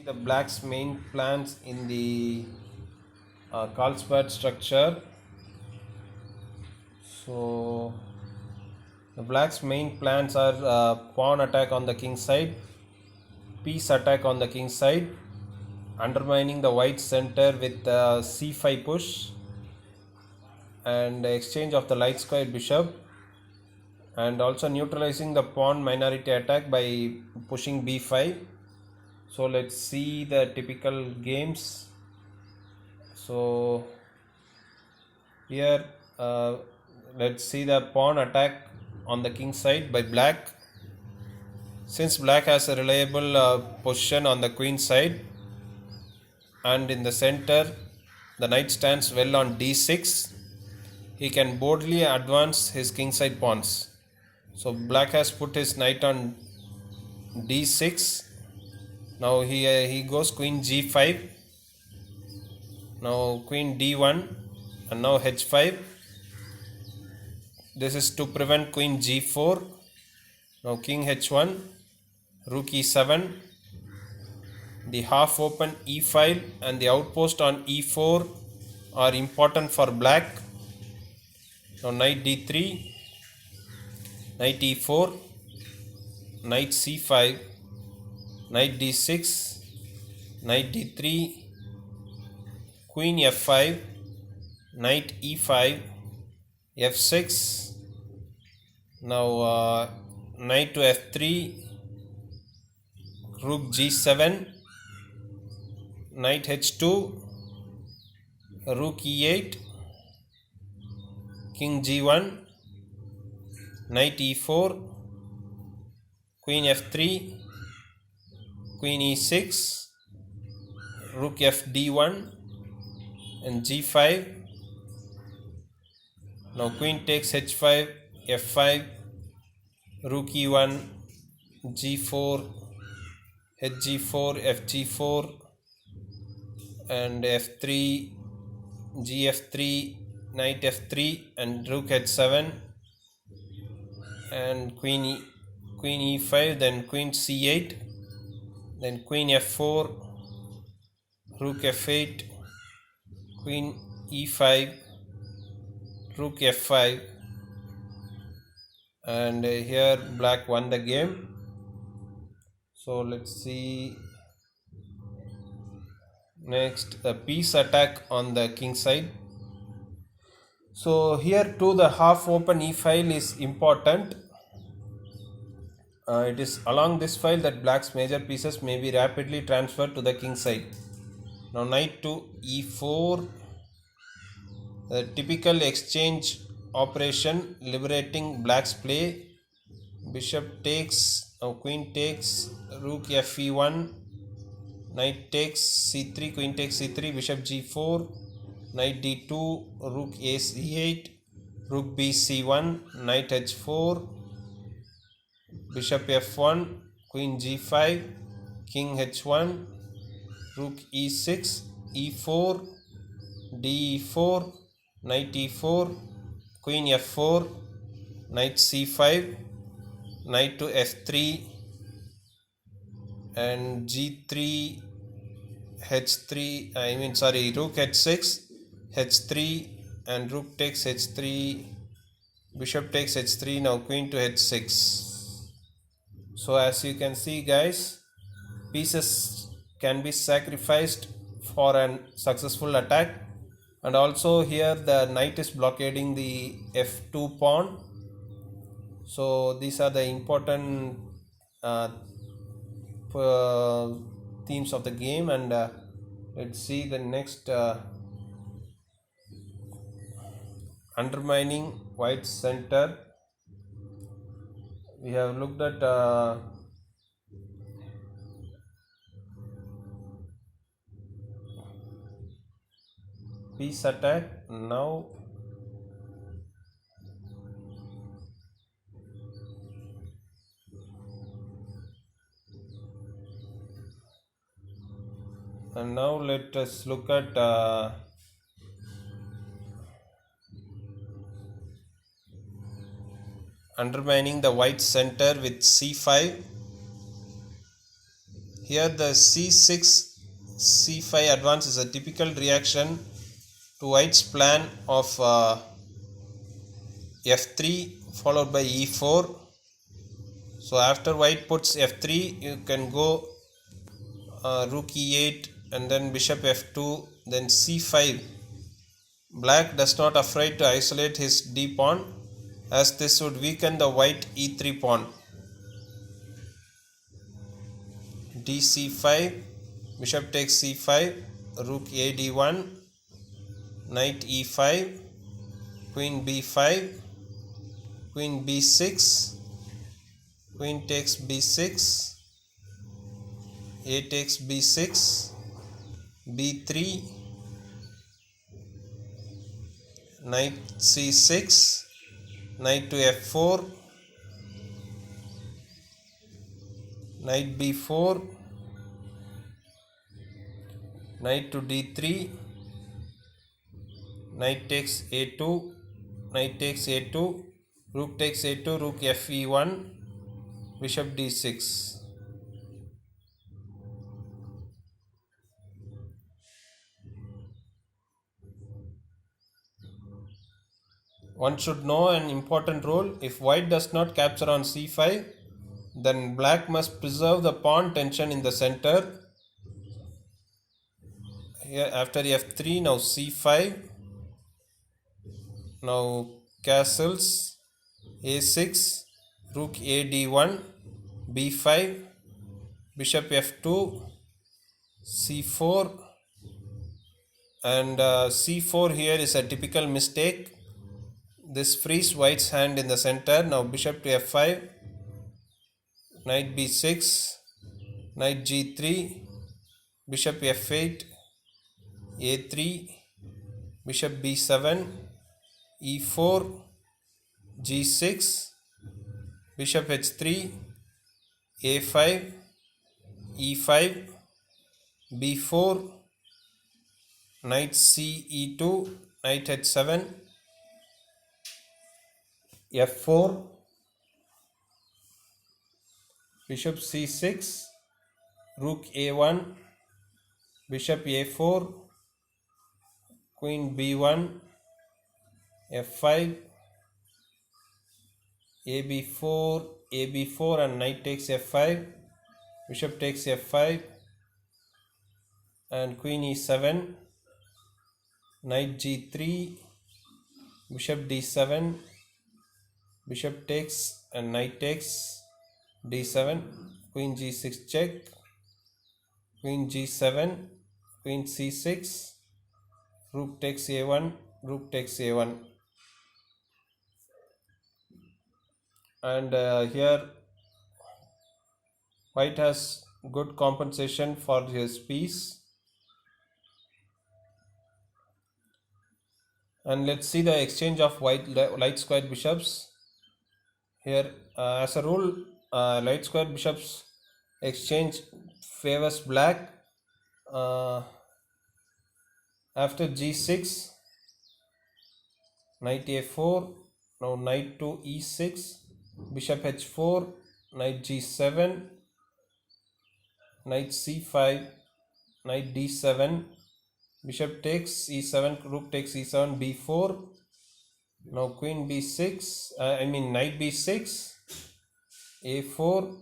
the black's main plans in the Carlsbad structure. So the black's main plans are pawn attack on the king side, piece attack on the king side, undermining the white center with c5 push and exchange of the light square bishop, and also neutralizing the pawn minority attack by pushing b5. So let's see the typical games. So here let's see the pawn attack on the king side by black. Since black has a reliable position on the queen side and in the center the knight stands well on d6, he can boldly advance his king side pawns. So black has put his knight on d6. Now he goes queen g5, now queen d1, and now h5. This is to prevent queen g4. Now king h1, rook e7. The half open e file and the outpost on e4 are important for black. Now knight d3, knight e4, knight c5, knight d6, knight d3, queen f5, knight e5, f6. Now knight to f3, rook g7, knight h2, rook e8, king g1, knight e4, queen f3, queen e6, rook fd1 and g5. Now queen takes h5, f5, rook e1, g4, hg4, fg4 and f3, gf3, knight f3 and rook h7 and queen e5, then queen c8, then queen f4, rook f8, queen e5, rook f5, and here black won the game. So let's see next a piece attack on the king side. So here too the half open e file is important. It is along this file that black's major pieces may be rapidly transferred to the king side. Now knight to e4, the typical exchange operation liberating black's play. Bishop takes, now queen takes, rook fe1, knight takes c3, queen takes c3, bishop g4, knight d2, rook a c8, rook b c1, knight h4, bishop f1, queen g5, king h1, rook e6, e4, d4, knight e4, queen f4, knight c5, knight to f3 and g3, h3, rook h6, h3 and rook takes h3, bishop takes h3, now queen to h6. So as you can see guys, pieces can be sacrificed for a successful attack, and also here the knight is blockading the f2 pawn. So these are the important themes of the game, and let's see the next undermining white center. We have looked at piece attack. Now let us look at undermining the white center with c5. Here the c6 c5 advance is a typical reaction to white's plan of f3 followed by e4. So after white puts f3, you can go rook e8 and then bishop f2, then c5. Black does not afraid to isolate his d pawn, as this would weaken the white e3 pawn. dc5, bishop takes c5, rook a d1, knight e5, queen b5, queen b6, queen takes b6, a takes b6, b3, knight c6, knight to f4, knight b4, knight to d3, knight takes a2, knight takes a2, rook takes a2, rook fe1, bishop d6. One should know an important rule. If white does not capture on c5, then black must preserve the pawn tension in the center. Here after f3, now c5, now castles, a6, rook a d1, b5, bishop f2, c4, and c4 here is a typical mistake. This frees white's hand in the center. Now bishop to f5, knight b6, knight g3, bishop f8, a3, bishop b7, e4, g6, bishop h3, a5, e5, b4, knight c e2, knight h7, f4, bishop c6, rook a1, bishop a4, queen b1, f5, ab4, and knight takes f5, bishop takes f5, and queen e7, knight g3, bishop d7, bishop takes and knight takes d7, queen g6 check, queen g7, queen c6, rook takes a1, rook takes a1. And here white has good compensation for his piece. And let's see the exchange of light square bishops. Here as a rule, light square bishops exchange favors black. After g6, knight a4, now knight to e6, bishop h4, knight g7, knight c5, knight d7, bishop takes e7, rook takes e7, b4, now queen b6, knight b6, a4,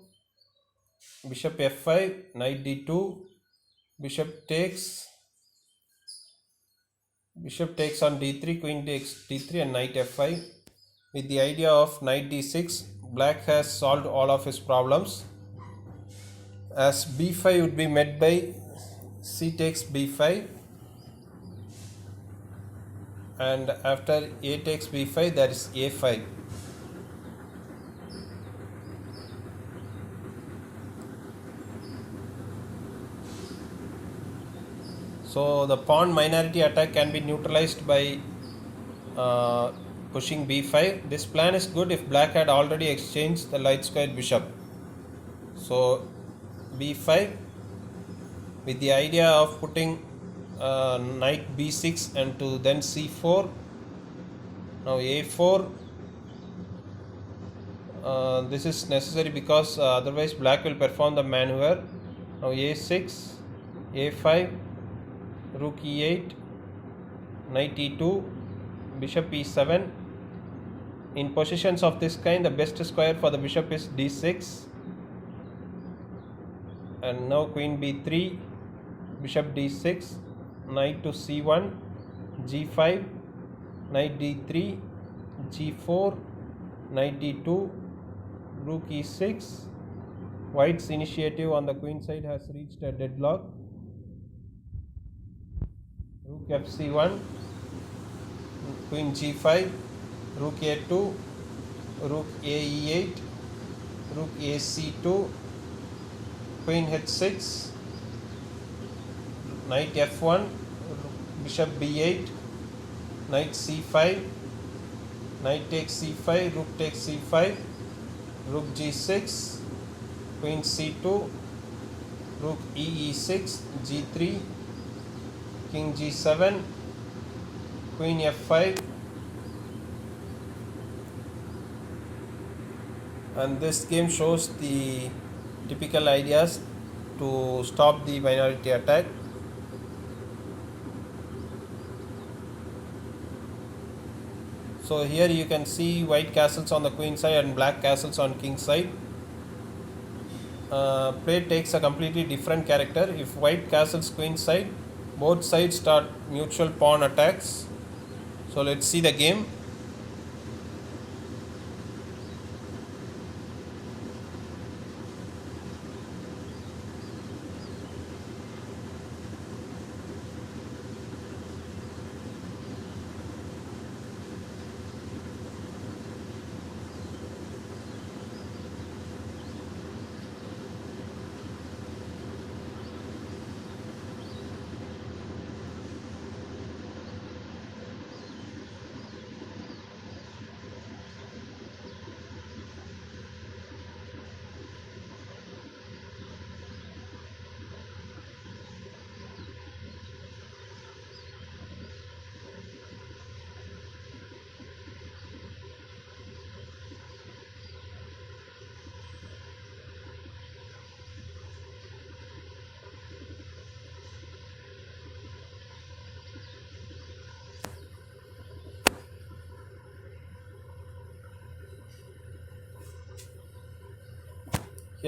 bishop f5, knight d2, bishop takes on d3, queen takes d3, and knight f5. With the idea of knight d6, black has solved all of his problems, as b5 would be met by c takes b5, and after a takes b5, there is a5. So the pawn minority attack can be neutralized by pushing b5. This plan is good if black had already exchanged the light square bishop. So b5 with the idea of putting knight b6 and to then c4. Now a4. This is necessary because otherwise black will perform the maneuver. Now a6, a5, rook e8, knight e2, bishop e7. In positions of this kind, the best square for the bishop is d6. And now queen b3, bishop d6, knight to c1, g5, knight d3, g4, knight d2, rook e6. White's initiative on the queen side has reached a deadlock. Rook fc1, queen g5, rook a2, rook ae8, rook ac2, queen h6, knight f1, bishop b8, knight c5, knight takes c5, rook takes c5, rook g6, queen c2, rook e6, g3, king g7, queen f5. And this game shows the typical ideas to stop the minority attack. So here you can see white castles on the queen side and black castles on king side. Play takes a completely different character. If white castles queen side, both sides start mutual pawn attacks. So let's see the game.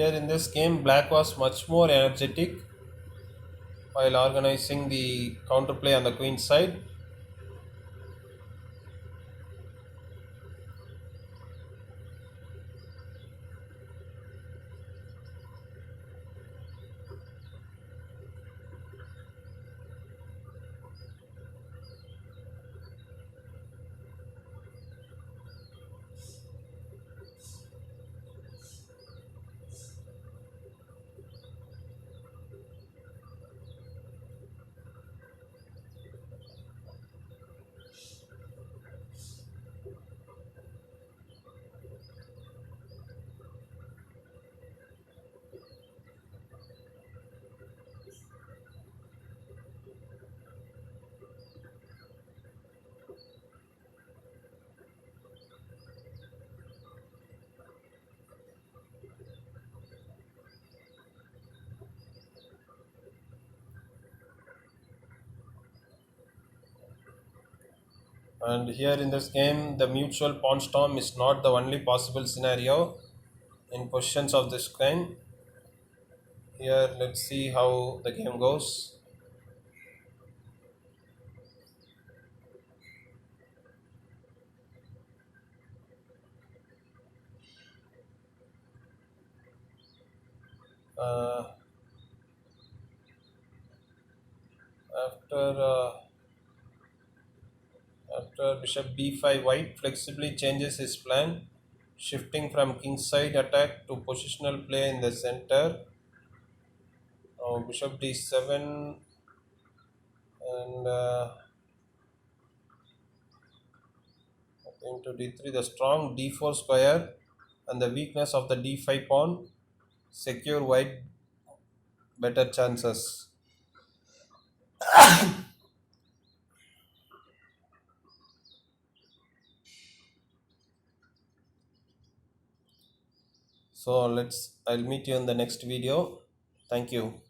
Here in this game, black was much more energetic while organizing the counterplay on the queen side. And here in this game, the mutual pawn storm is not the only possible scenario in positions of this kind. Here, let's see how the game goes. Uh, after uh, after bishop b5, white flexibly changes his plan, shifting from kingside attack to positional play in the center. Now bishop d7 and into d3. The strong d4 square and the weakness of the d5 pawn secure white better chances. So I'll meet you in the next video. Thank you.